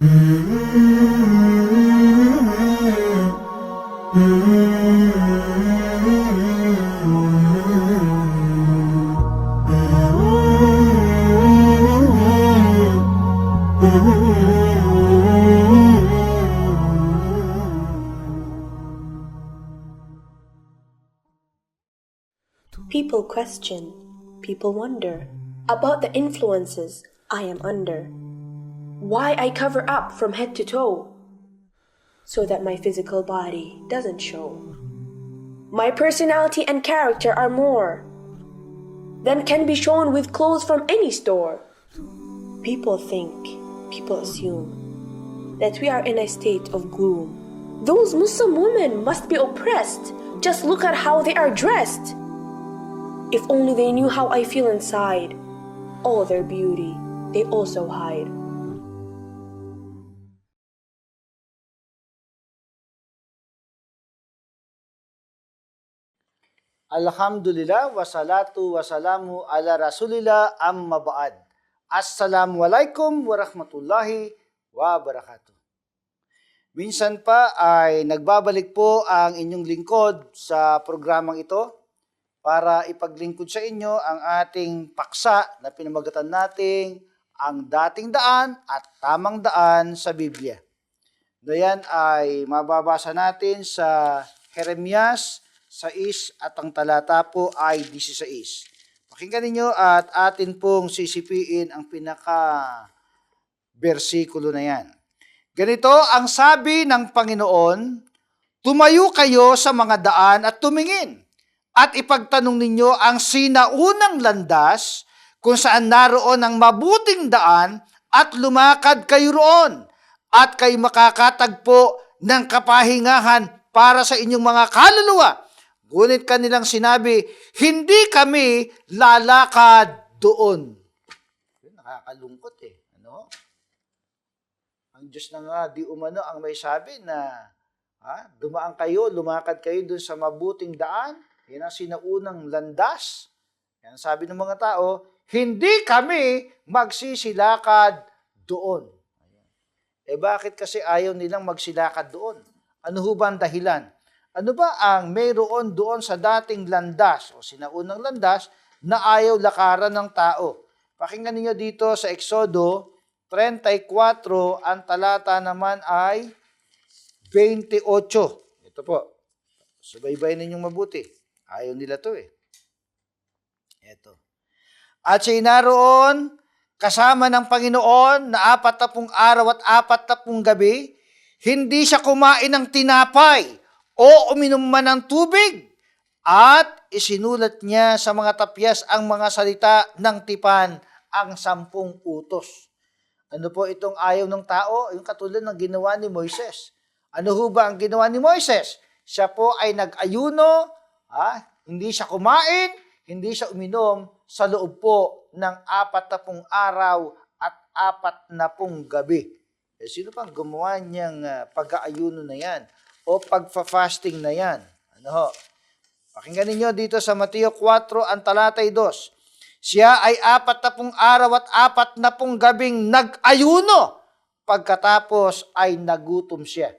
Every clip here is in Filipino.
People question, people wonder about the influences I am under. Why I cover up from head to toe, so that my physical body doesn't show. My personality and character are more than can be shown with clothes from any store. People think, people assume that we are in a state of gloom. Those Muslim women must be oppressed. Just look at how they are dressed. If only they knew how I feel inside. All their beauty they also hide. Alhamdulillah, wassalatu wassalamu ala rasulillah amma ba'd. Assalamualaikum warahmatullahi wabarakatuh. Minsan pa ay nagbabalik po ang inyong lingkod sa programang ito para ipaglingkod sa inyo ang ating paksa na pinamagatan nating ang dating daan at tamang daan sa Biblia. Dayan ay mababasa natin sa Jeremias 6 at ang talata po ay 16. Pakinggan ninyo at atin pong sisipiin ang pinaka-versikulo na yan. Ganito ang sabi ng Panginoon, tumayo kayo sa mga daan at tumingin, at ipagtanong ninyo ang sinaunang landas kung saan naroon ang mabuting daan at lumakad kayo roon, at kayo makakatagpo ng kapahingahan para sa inyong mga kaluluwa. Ngunit kanilang sinabi, hindi kami lalakad doon. Nakakalungkot Ano? Ang Diyos na nga di umano ang may sabi na dumaan kayo, lumakad kayo doon sa mabuting daan. Yan ang sinaunang landas. Yan sabi ng mga tao, hindi kami magsisilakad doon. Bakit kasi ayaw nilang magsilakad doon? Ano ho ba ang dahilan? Ano ba ang mayroon doon sa dating landas o sinaunang landas na ayaw lakaran ng tao? Pakinggan niyo dito sa Exodo 34, ang talata naman ay 28. Ito po. Subaybayin ninyong mabuti. Ayaw nila to Ito. At siya naroon kasama ng Panginoon na 40 araw at 40 gabi, hindi siya kumain ng tinapay o uminom man ng tubig, at isinulat niya sa mga tapyas ang mga salita ng tipan, ang 10 utos. Ano po itong ayaw ng tao? Yung katulad ng ginawa ni Moises. Ano ho ba ang ginawa ni Moises? Siya po ay nag-ayuno, hindi siya kumain, hindi siya uminom sa loob po ng 40 araw at 40 gabi. Sino pang gumawa niyang pag-aayuno na yan? O pagfa-fasting na yan. Ano ho? Pakinggan ninyo dito sa Mateo 4, ang talata 2. Siya ay 40 araw at 40 gabing nag-ayuno. Pagkatapos ay nagutom siya.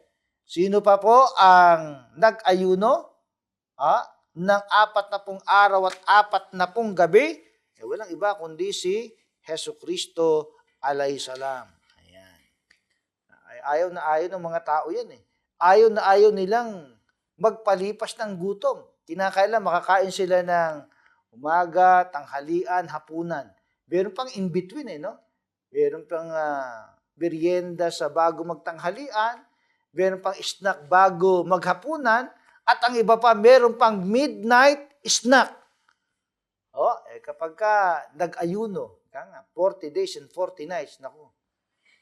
Sino pa po ang nag-ayuno? Ng 40 araw at 40 gabi? Walang iba kundi si Jesucristo alayhisalam. Ayan. Ayaw na ayaw ng mga tao yan Ayaw na ayaw nilang magpalipas ng gutom. Kinakailan makakain sila ng umaga, tanghalian, hapunan. Meron pang in-between Meron pang merienda sa bago magtanghalian, meron pang snack bago maghapunan, at ang iba pa, meron pang midnight snack. Kapag nag-ayuno, 40 days and 40 nights,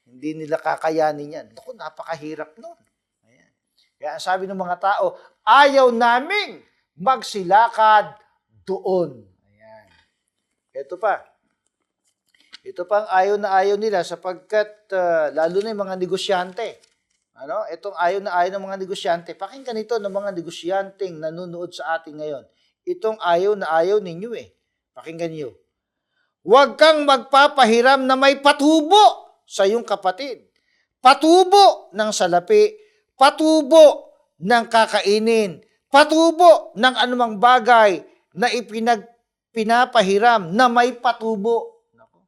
hindi nila kakayanin yan. Napakahirap nun. Kaya ang sabi ng mga tao, ayaw naming magsilakad doon. Ayan. Ito pa. Ito pang ayaw na ayaw nila sapagkat lalo na yung mga negosyante. Itong ayaw na ayaw ng mga negosyante. Pakinggan ito ng mga negosyanteng nanonood sa atin ngayon. Itong ayaw na ayaw ninyo Pakinggan niyo. Huwag kang magpapahiram na may patubo sa iyong kapatid. patubo ng salapi, patubo ng kakainin, patubo ng anumang bagay na pinapahiram na may patubo. Nako.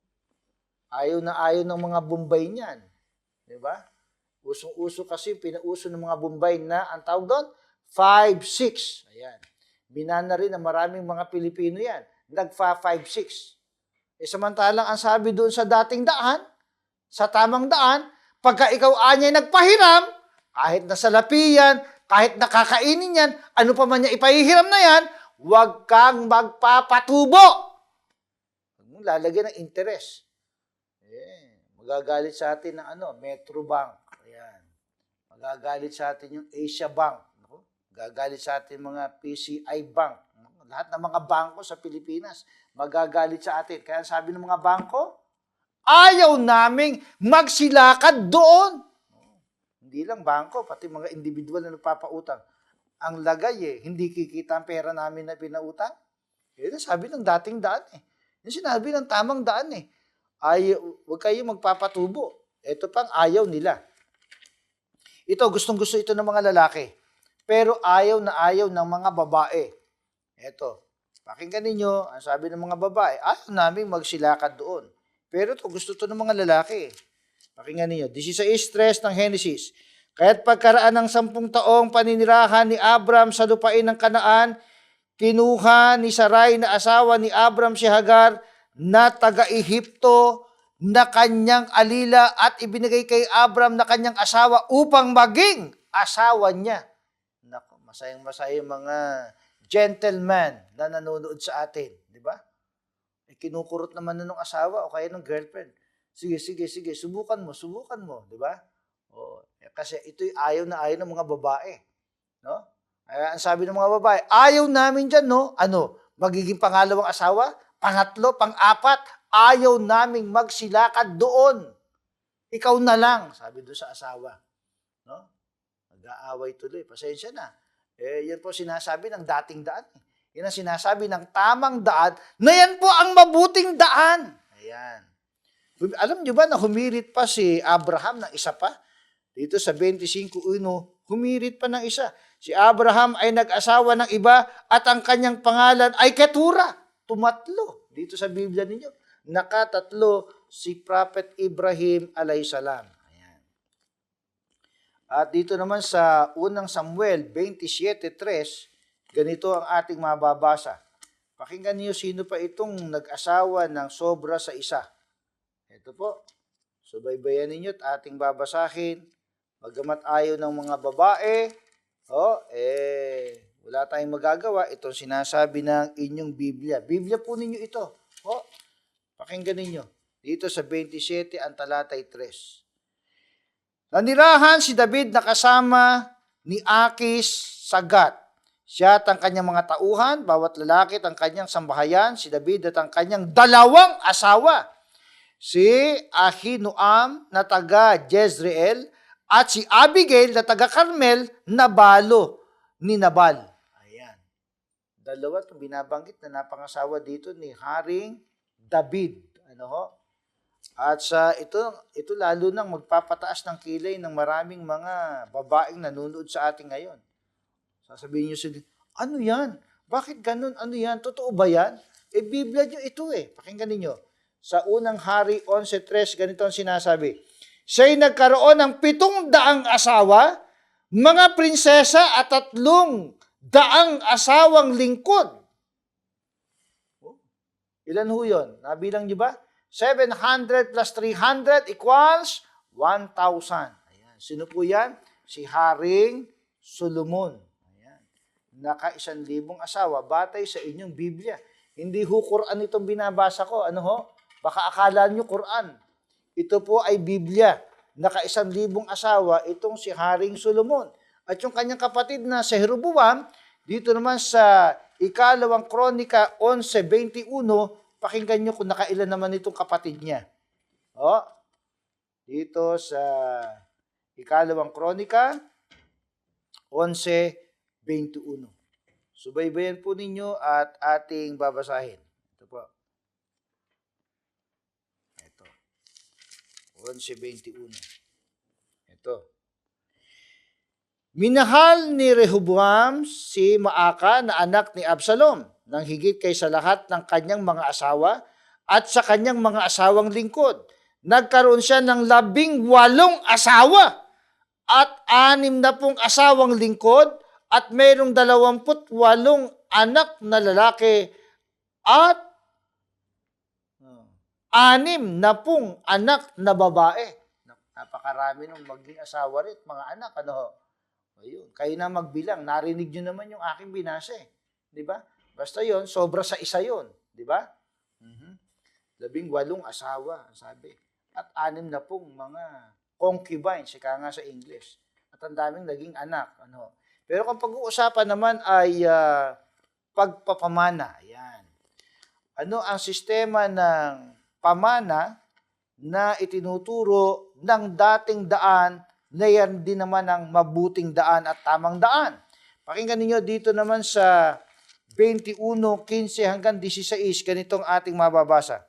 Ayaw na ayaw ng mga Bombay niyan. Di ba? Usong-uso kasi, pinauso ng mga Bombay na, ang tawag doon, 5-6. Ayan. Binana rin ng maraming mga Pilipino yan. Nagfa 5-6. Samantalang ang sabi doon sa dating daan, sa tamang daan, pagka ikaw anya'y nagpahiram, kahit na salapi yan, kahit nakakainin yan, ano pa man niya ipahihiram na yan, huwag kang magpapatubo. Huwag mong lalagyan ng interest. Magagalit sa atin ng Metrobank. Ayan. Magagalit sa atin yung Asia Bank. Magagalit sa atin mga PCI Bank. Lahat ng mga bangko sa Pilipinas, magagalit sa atin. Kaya sabi ng mga bangko, ayaw naming magsilakad doon. Hindi lang bangko, pati mga individual na nagpapautang. Ang lagay hindi kikita ang pera namin na pinautang. Yan sabi ng dating daan Yan sinabi ng tamang daan huwag kayo magpapatubo. Ito pang ayaw nila. Ito, gustong-gusto ito ng mga lalaki. Pero ayaw na ayaw ng mga babae. Ito, pakinggan ninyo, ang sabi ng mga babae, ayaw namin magsilakad doon. Pero ito, gusto ito ng mga lalaki. Pakinggan ninyo, 16:3 ng Genesis. Kaya't pagkaraan ng 10 taong paninirahan ni Abram sa lupain ng Kanaan, kinuha ni Sarai na asawa ni Abram si Hagar na taga-Ehipto na kanyang alila at ibinigay kay Abram na kanyang asawa upang maging asawa niya. Naku, masayang-masayang mga gentleman na nanonood sa atin, di ba? Kinukurot naman na ng asawa o kaya ng girlfriend. Sige, subukan mo, di ba? Kasi ito'y ayaw na ayaw ng mga babae, no? Kaya ang sabi ng mga babae, ayaw namin dyan, no? Magiging pangalawang asawa? Pangatlo, pang-apat, ayaw naming magsilakad doon. Ikaw na lang, sabi doon sa asawa. No? Nag-aaway tuloy. Pasensya na. Yan po sinasabi ng dating daan. Yan ang sinasabi ng tamang daan na yan po ang mabuting daan. Ayan. Alam nyo ba na humirit pa si Abraham ng isa pa? Dito sa 25:1, humirit pa ng isa. Si Abraham ay nag-asawa ng iba at ang kanyang pangalan ay Ketura. Tumatlo. Dito sa Biblia ninyo, nakatatlo si Prophet Ibrahim alayhisalam. Ayan. At dito naman sa unang Samuel 27:3, ganito ang ating mababasa. Pakinggan niyo sino pa itong nag-asawa ng sobra sa isa. Ito po. Subaybayan ninyo at ating babasahin. Bagamat ayaw ng mga babae, wala tayong magagawa. Itong sinasabi ng inyong Biblia. Biblia po ninyo ito. Pakinggan ninyo. Dito sa 27, ang talatay 3. Nanirahan si David na kasama ni Akis sa Gat. Siya at ang kanyang mga tauhan, bawat lalaki at ang kanyang sambahayan, si David at ang kanyang 2 asawa. Si Ahinoam na taga Jezreel at si Abigail na taga Carmel na balo ni Nabal. Ayan. 2 itong binabanggit na napangasawa dito ni Haring David. At sa ito lalo nang magpapataas ng kilay ng maraming mga babaeng nanonood sa atin ngayon. Sasabihin niyo sila, ano yan? Bakit ganun? Ano yan? Totoo ba yan? Biblia niyo ito Pakinggan niyo. Sa unang Hari 11:3, ganito ang sinasabi. Siya'y nagkaroon ng 700 asawa, mga prinsesa at 300 asawang lingkod. Ilan ho yun? Nabilang niyo ba? 700 plus 300 equals 1,000. Ayan. Sino po yan? Si Haring Solomon. Ayan. Naka-1,000 asawa, batay sa inyong Biblia. Hindi ho Quran itong binabasa ko. Baka akala nyo Quran. Ito po ay Biblia. Naka-1,000 asawa, itong si Haring Solomon. At yung kanyang kapatid na si Jeroboam, dito naman sa Ikalawang Kronika 11:21, pakinggan nyo kung nakailan naman itong kapatid niya. Dito sa Ikalawang Kronika 11:21. Subaybayan po ninyo at ating babasahin. Ito po. 11:21. Ito. Minahal ni Rehoboam si Maaka na anak ni Absalom nang higit kaysa lahat ng kanyang mga asawa at sa kanyang mga asawang lingkod. Nagkaroon siya ng 18 asawa at 60 asawang lingkod at mayroong 28 anak na lalaki at 60 anak na babae. Napakarami nung maging asawa rin, mga anak. Ayun, kayo na magbilang. Narinig nyo naman yung aking binasa eh. Di ba? Basta yon, sobra sa isa yon. Di ba? 18 asawa, sabi. At 60 mga concubines, ika nga sa English. At ang daming naging anak. Pero kung pag-uusapan naman ay pagpapamana. Ayan. Ano ang sistema ng pamana na itinuturo ng dating daan na yan din naman ang mabuting daan at tamang daan. Pakinggan ninyo dito naman sa 21:15 hanggang 16, ganitong ating mababasa.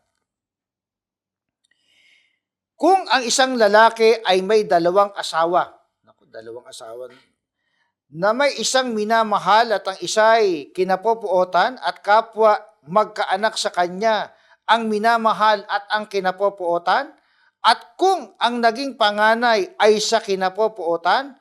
Kung ang isang lalaki ay may 2 asawa, 2 asawa, na may isang minamahal at ang isa'y kinapopuotan at kapwa magkaanak sa kanya ang minamahal at ang kinapopuotan, at kung ang naging panganay ay sa kinapopuotan,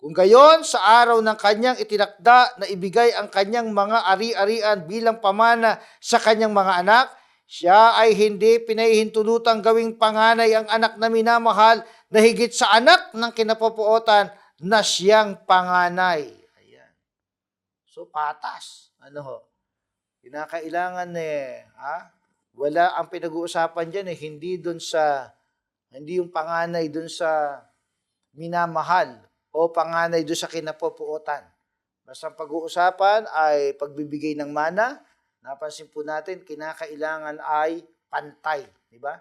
kung gayon sa araw ng kanyang itinakda na ibigay ang kanyang mga ari-arian bilang pamana sa kanyang mga anak, siya ay hindi pinahihintulutang gawing panganay ang anak na minamahal na higit sa anak ng kinapopuotan na siyang panganay. Ayan. So, patas. Kinakailangan wala ang pinag-uusapan dyan hindi yung panganay dun sa minamahal o panganay dun sa kinapopuotan. Basta ang pag-uusapan ay pagbibigay ng mana. Napansin po natin, kinakailangan ay pantay. Di ba?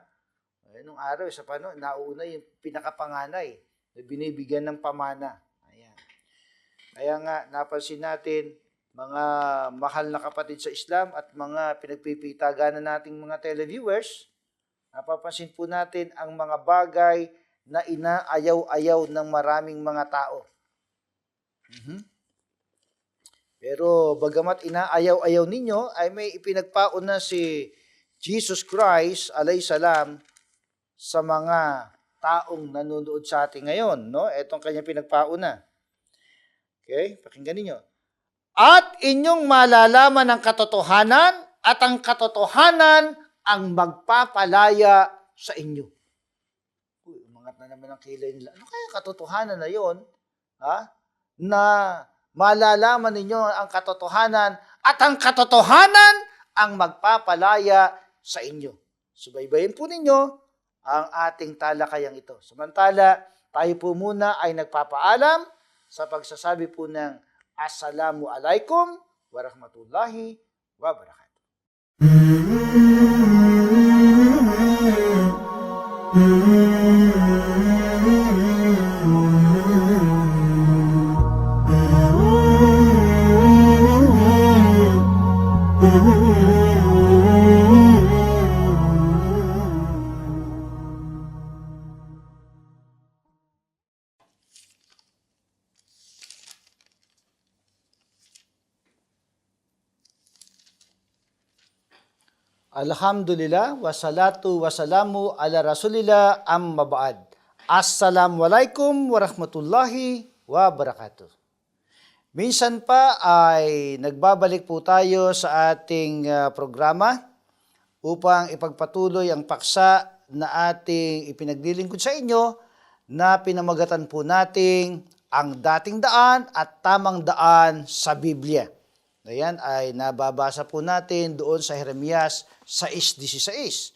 Nung araw, nauna yung pinakapanganay na binibigyan ng pamana. Ayan. Kaya nga, napansin natin, mga mahal na kapatid sa Islam at mga pinagpipitaganan nating mga televiewers, napapansin po natin ang mga bagay na inaayaw-ayaw ng maraming mga tao. Pero bagamat inaayaw-ayaw ninyo, ay may ipinagpaon na si Jesus Christ, alayhisalam, sa mga taong nanonood sa atin ngayon. Etong kanyang pinagpaon na. Okay? Pakinggan ninyo. At inyong malalaman ang katotohanan at ang katotohanan ang magpapalaya sa inyo. Umangat na naman ang kilay nila. Ano kaya katotohanan na yon? Na malalaman ninyo ang katotohanan at ang katotohanan ang magpapalaya sa inyo. Subaybayin po ninyo ang ating talakayang ito. Samantala, tayo po muna ay nagpapaalam sa pagsasabi po ng Assalamu alaikum warahmatullahi wabarakatuh. Alhamdulillah, wassalatu wassalamu ala rasulillah amma ba'd. Assalamualaikum warahmatullahi wabarakatuh. Minsan pa ay nagbabalik po tayo sa ating programa upang ipagpatuloy ang paksa na ating ipinaglilingkod sa inyo na pinamagatan po nating ang dating daan at tamang daan sa Biblia. Ayan ay nababasa po natin doon sa Jeremias 6:16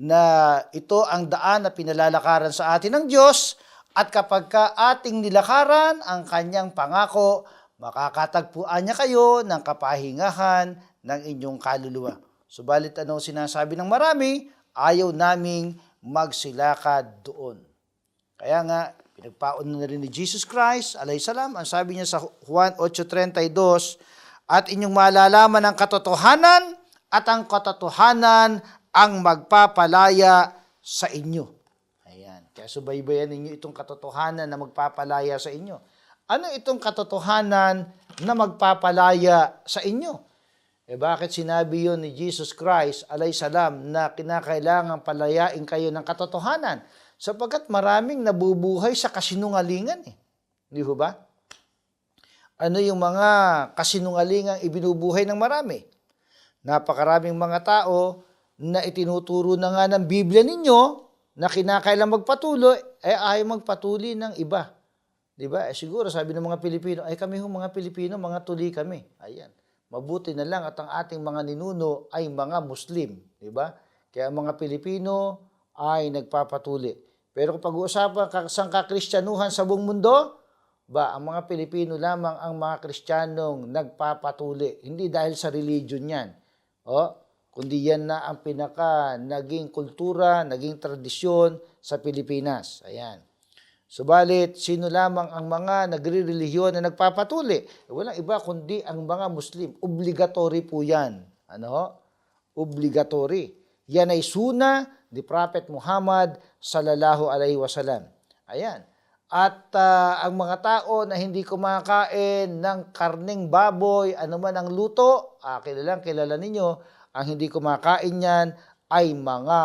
na ito ang daan na pinalalakaran sa atin ng Diyos at kapag ka ating nilakaran ang kanyang pangako, makakatagpuan niya kayo ng kapahingahan ng inyong kaluluwa. Subalit anong sinasabi ng marami, ayaw naming magsilakad doon. Kaya nga, pinagpaon na rin ni Jesus Christ, alayhisalam, ang sabi niya sa Juan 8:32, at inyong malalaman ang katotohanan at ang katotohanan ang magpapalaya sa inyo. Ayan. Kaya subaybayan ninyo itong katotohanan na magpapalaya sa inyo. Ano itong katotohanan na magpapalaya sa inyo? Bakit sinabi yon ni Jesus Christ, alayhisalam, na kinakailangan palayain kayo ng katotohanan? Sapagkat maraming nabubuhay sa kasinungalingan. Di ba? Ano yung mga kasinungalingang ibinubuhay ng marami? Napakaraming mga tao na itinuturo na nga ng Biblia ninyo na kinakailangan magpatuloy, ayaw magpatuloy ng iba. Diba? Siguro sabi ng mga Pilipino, kami mga Pilipino, mga tuli kami. Ayan. Mabuti na lang at ang ating mga ninuno ay mga Muslim. Diba? Kaya ang mga Pilipino ay nagpapatuli. Pero kung pag-uusapan sa kakristyanuhan sa buong mundo, ang mga Pilipino lamang ang mga Kristiyanong nagpapatuli. Hindi dahil sa religion yan. Kundi yan na ang naging kultura, naging tradisyon sa Pilipinas. Ayan. Subalit, sino lamang ang mga nagre-relihiyon na nagpapatuli? Walang iba kundi ang mga Muslim. Obligatory po yan. Obligatory. Yan ay suna ni Prophet Muhammad sallallahu alaihi wasallam. Ayan. At ang mga tao na hindi kumakain ng karning baboy, anuman ang luto, kilala ninyo, ang hindi kumakain yan ay mga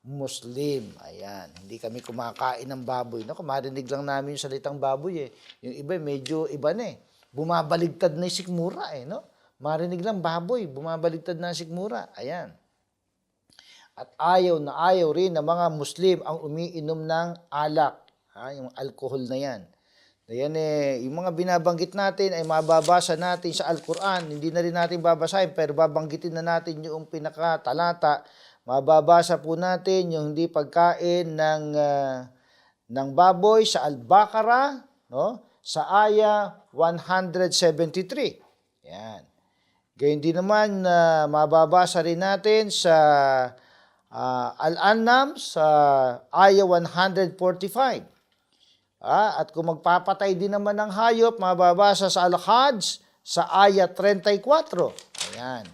Muslim. Ayan, hindi kami kumakain ng baboy. Marinig lang namin yung salitang baboy. Yung iba, medyo iba na bumabaligtad na yung sikmura. Marinig lang baboy, bumabaligtad na yung sikmura. Ayan. At ayaw na ayaw rin ng mga Muslim ang umiinom ng alak. Yung alcohol na yan. Ayan yung mga binabanggit natin ay mababasa natin sa Al-Quran. Hindi na rin natin babasahin, pero babanggitin na natin yung pinakatalata. Mababasa po natin yung hindi pagkain ng baboy sa Al-Baqarah, sa aya 173. Yan. Gayun din naman mababasa rin natin sa Al-An'am sa aya 145. At kung magpapatay din naman ng hayop, mababasa sa Al-Hajj sa aya 34. Ayan.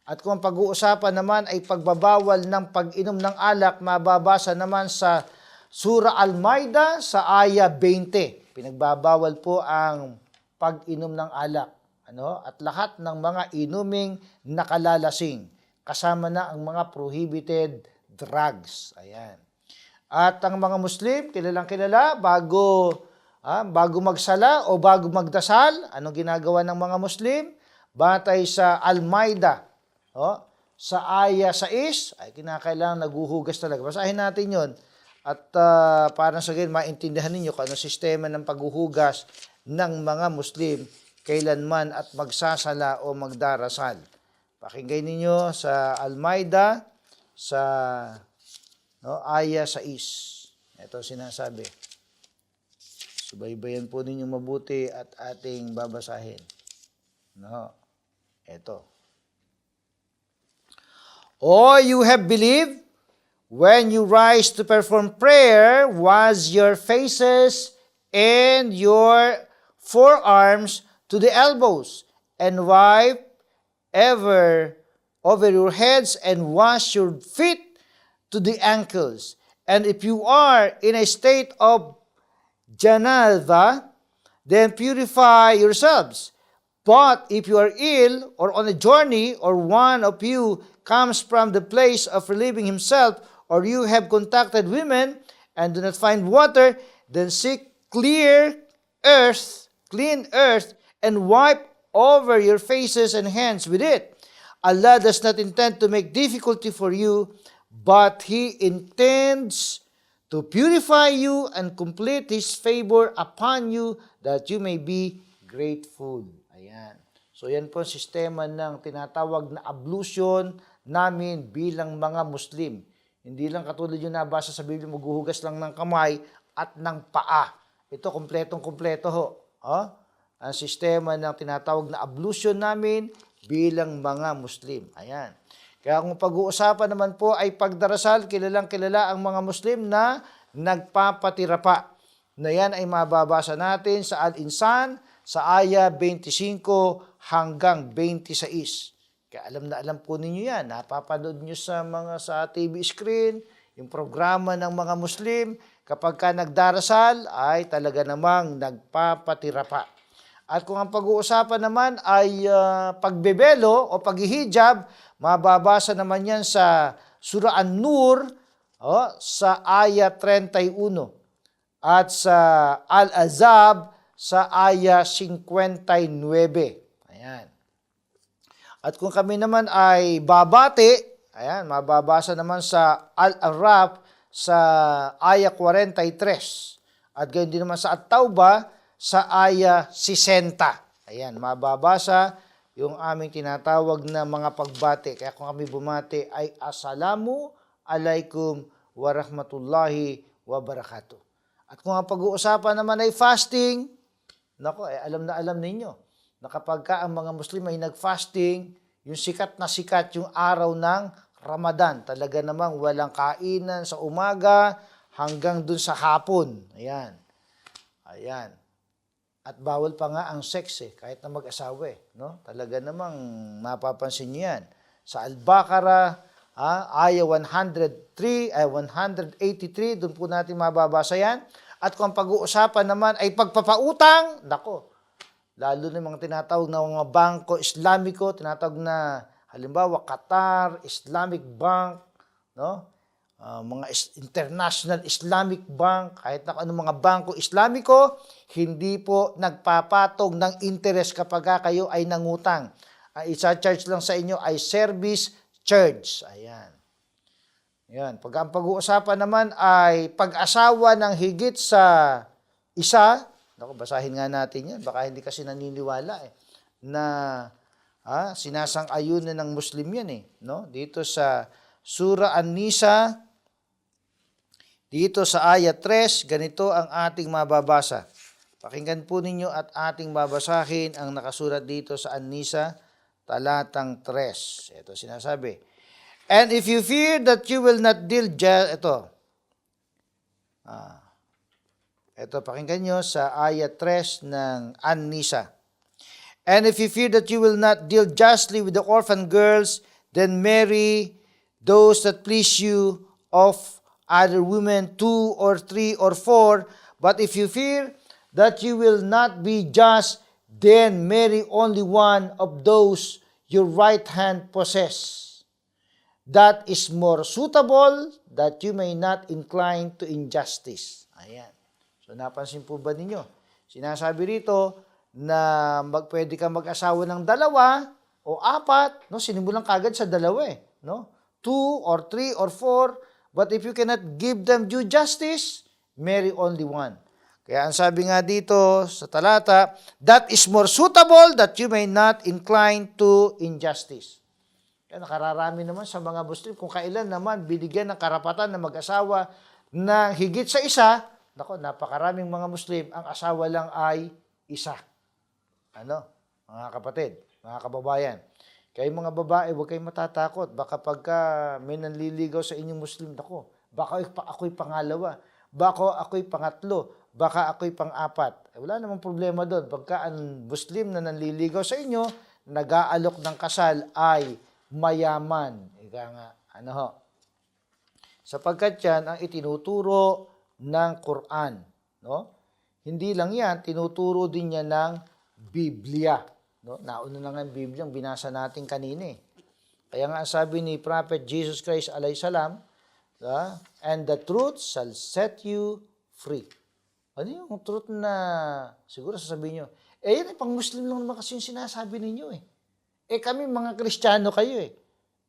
At kung pag-uusapan naman ay pagbabawal ng pag-inom ng alak, mababasa naman sa Surah Al-Maida sa aya 20. Pinagbabawal po ang pag-inom ng alak. At lahat ng mga inuming nakalalasing. Kasama na ang mga prohibited drugs. Ayan. At ang mga Muslim, kilalang kilala, bago magsala o bago magdasal, anong ginagawa ng mga Muslim? Batay sa Al-Maida, sa aya 6, ay kinakailangan naguhugas talaga. Basahin natin yon. At para sa ganyan, maintindihan ninyo kung ano sistema ng paghuhugas ng mga Muslim kailanman at magsasala o magdarasal. Pakinggan ninyo sa Al-Maida, sa aya 6. Ito sinasabi. Subaybayan po ninyo mabuti at ating babasahin. Ito. O you have believed, when you rise to perform prayer, wash your faces and your forearms to the elbows, and wipe over your heads and wash your feet to the ankles. And if you are in a state of janaba, then purify yourselves. But if you are ill or on a journey, or one of you comes from the place of relieving himself, or you have contacted women and do not find water, then seek clean earth, and wipe over your faces and hands with it. Allah does not intend to make difficulty for you, but He intends to purify you and complete His favor upon you, that you may be grateful. Ayan. So yan po ang sistema ng tinatawag na ablution namin bilang mga Muslim. Hindi lang katulad yung nabasa sa Biblia, maghuhugas lang ng kamay at ng paa. Ito, kompletong-kompleto ho. Ang sistema ng tinatawag na ablution namin bilang mga Muslim. Ayan. Kaya kung pag-uusapan naman po ay pagdarasal, kilalang-kilala ang mga Muslim na nagpapatira pa. Na yan ay mababasa natin sa Al-Insan sa aya 25 hanggang 26. Kaya alam na alam po ninyo yan. Napapanood nyo sa TV screen, yung programa ng mga Muslim, kapag ka nagdarasal ay talaga namang nagpapatira pa. At kung ang pag-uusapan naman ay pagbebelo o paghihijab, mababasa naman yan sa Surah An-Nur sa aya 31 at sa Al-Azab sa aya 59. Ayan. At kung kami naman ay babati, ayan, mababasa naman sa Al-Araf sa aya 43. At gayon din naman sa At-Tawbah sa aya 60. Ayan, mababasa yung aming tinatawag na mga pagbati. Kaya kung kami bumati ay Assalamu alaikum wa rahmatullahi wa barakatuh. At kung ang pag-uusapan naman ay fasting, nako, alam na alam ninyo na kapag ka ang mga Muslim ay nag-fasting, yung sikat na sikat yung araw ng Ramadan, talaga namang walang kainan sa umaga hanggang dun sa hapon. Ayan. Ayan. At bawal pa nga ang sex kahit na mag-asawa no? Talaga namang mapapansin niyo yan. Sa Al-Baqarah, aya 183, doon po natin mababasa yan. At kung pag-uusapan naman ay pagpapautang, nako, lalo na mga tinatawag na mga bangko Islamiko, tinatawag na halimbawa Qatar, Islamic Bank, no? Mga International Islamic Bank, kahit na anong mga bangko Islamiko, hindi po nagpapatong ng interest kapag kayo ay nangutang. Isa-charge lang sa inyo ay service charge. Ayan. Yan. Pag ang pag-uusapan naman ay pag-asawa ng higit sa isa, naku, basahin nga natin yan, baka hindi kasi naniniwala na sinasang-ayunan ng Muslim yan no? Dito sa Surah An-Nisa, dito sa aya 3, ganito ang ating mababasa. Pakinggan po ninyo at ating babasahin ang nakasulat dito sa An-Nisa, talatang 3. Ito sinasabi. And if you fear that you will not deal ito pakinggan nyo sa aya 3 ng An-Nisa. And if you fear that you will not deal justly with the orphan girls, then marry those that please you of other women, 2 or 3 or 4. But if you fear that you will not be just, then marry only one of those your right hand possess. That is more suitable, that you may not incline to injustice. Ayan. So napansin po ba ninyo? Sinasabi rito na pwede kang mag-asawa ng 2 o 4, no? Sinimulan kagad sa 2 no? 2 or 3 or 4. But if you cannot give them due justice, marry only one. Kaya ang sabi nga dito sa talata, that is more suitable that you may not incline to injustice. Kaya nakararami naman sa mga Muslim kung kailan naman binigyan ng karapatan na mag-asawa ng higit sa isa, nako, napakaraming mga Muslim, ang asawa lang ay isa. Ano? Mga kapatid, mga kababayan. Kaya mga babae, huwag kayong matatakot. Baka pagka may nanliligaw sa inyong Muslim, nako, baka ako'y pangalawa, baka ako'y pangatlo, baka ako'y pang-4. Wala namang problema doon. Pagka ang Muslim na nanliligaw sa inyo, nag-aalok ng kasal ay mayaman. Ika nga, sapagkat yan ang itinuturo ng Quran. No? Hindi lang yan, tinuturo din yan ng Biblia. No? Nauna na nga ang Biblia, ang binasa natin kanina. Kaya nga sabi ni Prophet Jesus Christ alayhisalam, and the truth shall set you free. Ano yung truth na, siguro sasabihin nyo, yan pang Muslim lang naman kasi yung sinasabi ninyo kami mga Kristiyano kayo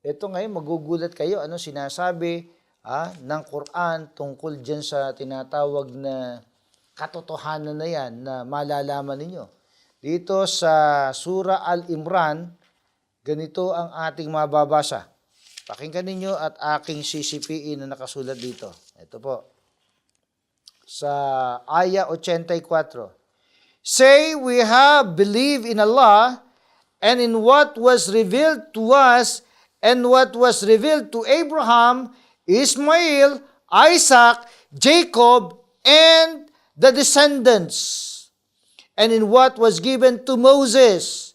Ito ngayon, magugulat kayo, ano sinasabi ng Quran tungkol dyan sa tinatawag na katotohanan na yan na malalaman ninyo. Dito sa Surah Al-Imran, ganito ang ating mababasa. Pakinggan ninyo at aking sisipiin na nakasulat dito. Ito po. Sa aya 84. Say, we have believed in Allah and in what was revealed to us and what was revealed to Abraham, Ismail, Isaac, Jacob, and the descendants. And in what was given to Moses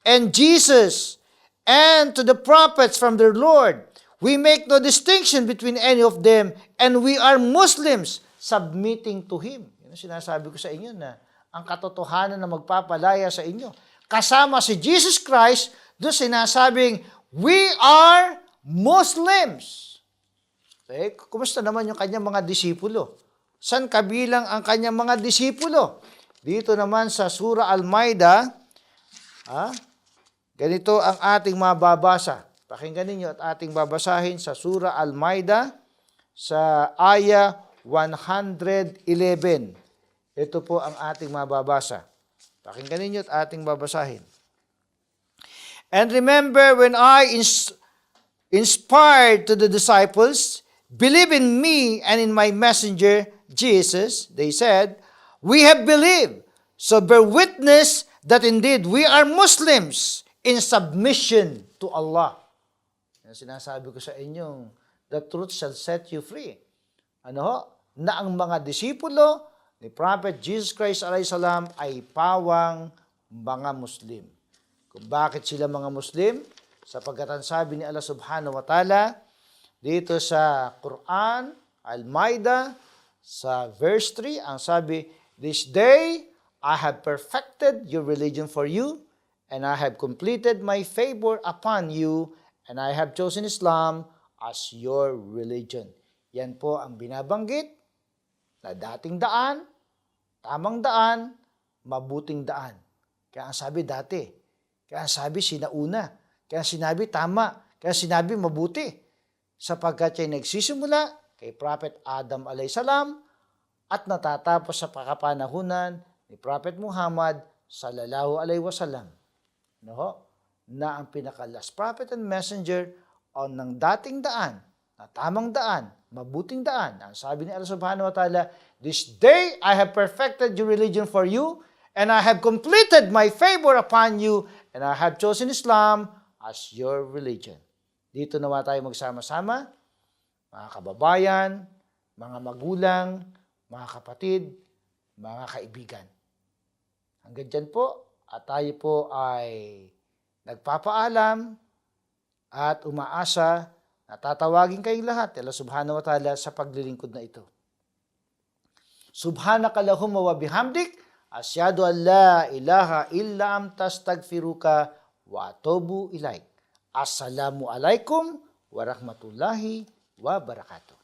and Jesus and to the prophets from their Lord. We make no distinction between any of them, and we are Muslims. submitting to Him. Yun ang sinasabi ko sa inyo na ang katotohanan na magpapalaya sa inyo. Kasama si Jesus Christ, doon sinasabing, we are Muslims. Okay? Kumusta naman yung kanyang mga disipulo? San kabilang ang kanyang mga disipulo? Dito naman sa Surah Al-Maida, ganito ang ating mababasa. Pakinggan ninyo at ating babasahin sa Surah Al-Maida sa aya 111. Ito po ang ating mababasa. Pakinggan ninyo at ating babasahin. And remember when I inspired to the disciples, believe in me and in my messenger, Jesus, they said, we have believed, so bear witness that indeed we are Muslims in submission to Allah. Yan sinasabi ko sa inyong, the truth shall set you free. Na ang mga disipulo ni Prophet Jesus Christ salam ay pawang mga Muslim. Kung bakit sila mga Muslim? Sapagkat ang sabi ni Allah subhanahu wa ta'ala, dito sa Quran, Al-Maida, sa verse 3, ang sabi, this day I have perfected your religion for you, and I have completed my favor upon you, and I have chosen Islam as your religion. Yan po ang binabanggit na dating daan, tamang daan, mabuting daan. Kaya ang sabi dati, kaya ang sabi sinauna, kaya sinabi tama, kaya sinabi mabuti. Sapagkat siya nagsisimula kay Prophet Adam alayhisalam at natatapos sa pakapanahunan ni Prophet Muhammad sallallahu alayhi wasallam. Na ang pinaka-last prophet and messenger o ng dating daan, na tamang daan, mabuting daan. Ang sabi ni Allah subhanahu wa ta'ala, this day I have perfected your religion for you, and I have completed my favor upon you, and I have chosen Islam as your religion. Dito nawa tayo magsama-sama, mga kababayan, mga magulang, mga kapatid, mga kaibigan. Hanggang dyan po, at tayo po ay nagpapaalam at umaasa na tatawagin kayong lahat, Allah subhanahu wa ta'ala, sa paglilingkod na ito. Subhanakallahumma wa bihamdik, asyhadu an la ilaha illa anta astaghfiruka wa atubu ilaik. Assalamu alaikum warahmatullahi wabarakatuh.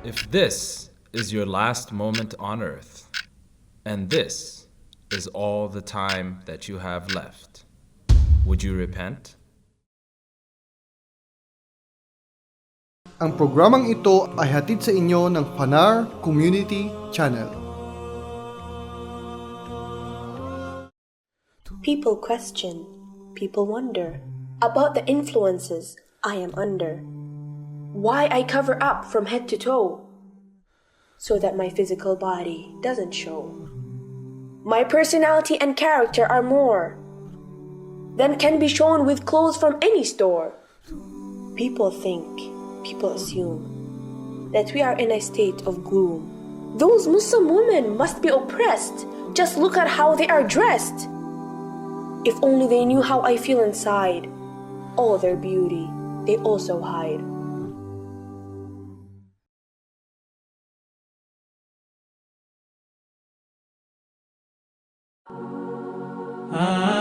If this is your last moment on earth, and this is all the time that you have left, would you repent? Ang programang ito ay hatid sa inyo ng Fanar Community Channel. People question, people wonder about the influences I am under. Why I cover up from head to toe, so that my physical body doesn't show. My personality and character are more than can be shown with clothes from any store. People think, people assume that we are in a state of gloom. Those Muslim women must be oppressed. Just look at how they are dressed. If only they knew how I feel inside. All their beauty they also hide. Ah